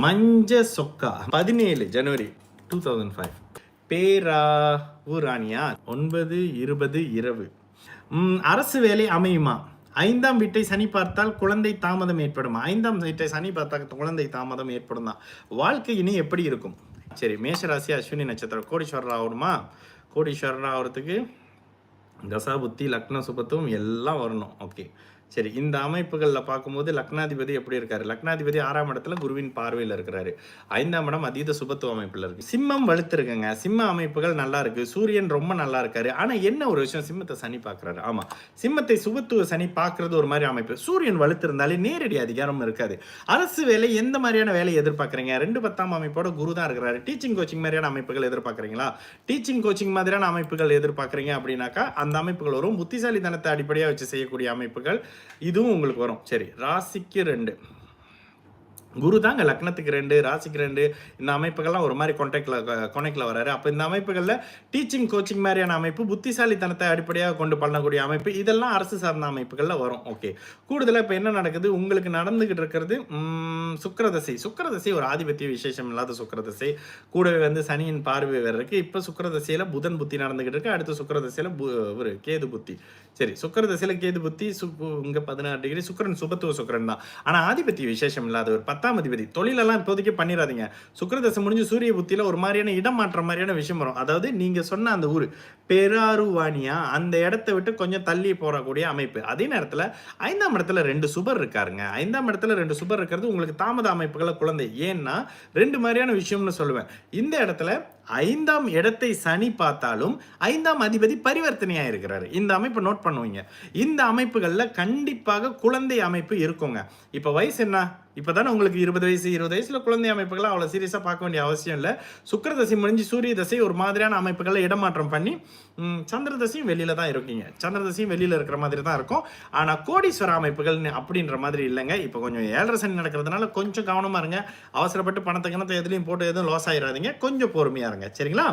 மஞ்ச சொக்கா 17 ஜனவரி 2005. பேரா ஊராணியா 9:20 இரவு. அரசு வேலை அமையுமா? 5ஆம் வீட்டை சனி பார்த்தால் குழந்தை தாமதம் ஏற்படுமா? 5ஆம் வீட்டை சனி பார்த்தால் குழந்தை தாமதம் ஏற்படும் தான். வாழ்க்கை இனி எப்படி இருக்கும்? சரி, மேஷராசி அஸ்வினி நட்சத்திரம். கோடீஸ்வரர் ஆகணுமா? கோடீஸ்வரர் ஆகிறதுக்கு தசாபுத்தி லக்ன சுபத்துவம் எல்லாம் வரணும். ஓகே, சரி. இந்த அமைப்புகளில் பார்க்கும்போது லக்னாதிபதி எப்படி இருக்காரு? லக்னாதிபதி 6ஆம் இடத்துல குருவின் பார்வையில் இருக்கிறாரு. 5ஆம் இடம் அதீத சுபத்துவ அமைப்பில் இருக்கு. சிம்மம் வலுத்திருக்குங்க. சிம்ம அமைப்புகள் நல்லா இருக்கு. சூரியன் ரொம்ப நல்லா இருக்காரு. ஆனால் என்ன ஒரு விஷயம், சிம்மத்தை சனி பார்க்குறாரு. ஆமாம், சிம்மத்தை சுபத்துவ சனி பார்க்கறது ஒரு மாதிரி அமைப்பு. சூரியன் வலுத்திருந்தாலே நேரடி அதிகாரம் இருக்காது. அரசு வேலை எந்த மாதிரியான வேலையை எதிர்பார்க்குறீங்க? 2/10 அமைப்போட குரு தான் இருக்கிறாரு. டீச்சிங் கோச்சிங் மாதிரியான அமைப்புகள் எதிர்பார்க்குறீங்களா? டீச்சிங் கோச்சிங் மாதிரியான அமைப்புகள் எதிர்பார்க்குறீங்க அப்படின்னாக்கா அந்த அமைப்புகள் வரும். புத்திசாலித்தனத்தை அடிப்படையாக வச்சு செய்யக்கூடிய அமைப்புகள் இதுவும் உங்களுக்கு வரும். சரி, ராசிக்கு 2 குரு தாங்க, லக்னத்துக்கு 2, ராசிக்கு 2. இந்த அமைப்புகள்லாம் ஒரு மாதிரி கொனைக்கில் வராரு. அப்போ இந்த அமைப்புகளில் டீச்சிங் கோச்சிங் மாதிரியான அமைப்பு, புத்திசாலித்தனத்தை அடிப்படையாக கொண்டு பண்ணக்கூடிய அமைப்பு, இதெல்லாம் அரசு சார்ந்த அமைப்புகளில் வரும். ஓகே, கூடுதலாக இப்போ என்ன நடக்குது, உங்களுக்கு நடந்துகிட்டு இருக்கிறது சுக்கிரதசை. சுக்கிரதசை ஒரு ஆதிபத்திய விசேஷம் இல்லாத சுக்கிரதசை. கூடவே வந்து சனியின் பார்வை வேறு இருக்குது. இப்போ சுக்கிரதசையில் புதன் புத்தி நடந்துகிட்டு இருக்கு. அடுத்து சுக்கிரதசையில் ஒரு கேது புத்தி. சரி, சுக்கிரதசையில் கேது புத்தி இங்கே 16 டிகிரி. சுக்கிரன் சுபத்துவ சுக்கிரன் தான், ஆனால் ஆதிபத்திய விசேஷம் இல்லாத ஒரு 10ஆம் அதிபதி. தொழிலெல்லாம் இப்போதைக்கு பண்ணிடாதீங்க. சுக்கிரதசை முடிஞ்சு சூரிய புத்தியில ஒரு மாதிரியான இடம் மாற்ற மாதிரியான விஷயம் வரும். அதாவது நீங்க சொன்ன அந்த ஊர் பேராருவானியா, அந்த இடத்தை விட்டு கொஞ்சம் தள்ளி போறக்கூடிய அமைப்பு. அதே நேரத்தில் 5ஆம் இடத்துல 2 சுபர் இருக்காருங்க. 5ஆம் இடத்துல 2 சுபர் இருக்கிறது உங்களுக்கு தாமத அமைப்புகளை குழந்தை. ஏன்னா 2 மாதிரியான விஷயம்னு சொல்லுவேன். இந்த இடத்துல 5ஆம் இடத்தை சனி பார்த்தாலும் 5ஆம் அதிபதி பரிவர்த்தனையா இருக்கிறாரு. இந்த அமைப்பை நோட் பண்ணுவீங்க. இந்த அமைப்புகளில் கண்டிப்பாக குழந்தை அமைப்பு இருக்குங்க. இப்போ வயசு என்ன? இப்போதானே உங்களுக்கு 20 வயசு. 20 வயசுல குழந்தை அமைப்புகளை அவ்வளோ சீரியஸாக பார்க்க வேண்டிய அவசியம் இல்லை. சுக்கிரதசை முடிஞ்சு சூரிய தசை ஒரு மாதிரியான அமைப்புகளை இடமாற்றம் பண்ணி சந்திரதசையும் வெளியில தான் இருக்கீங்க. சந்திரதசையும் வெளியில இருக்கிற மாதிரி தான் இருக்கும். ஆனால் கோடீஸ்வர அமைப்புகள் அப்படின்ற மாதிரி இல்லைங்க. இப்போ கொஞ்சம் 7.5 சனி நடக்கிறதுனால கொஞ்சம் கவனமா இருங்க. அவசரப்பட்டு பணத்தை எதுலையும் போட்டு எதுவும் லாஸ் ஆயிடாதீங்க. கொஞ்சம் பொறுமையா இருங்க. சரிங்களா?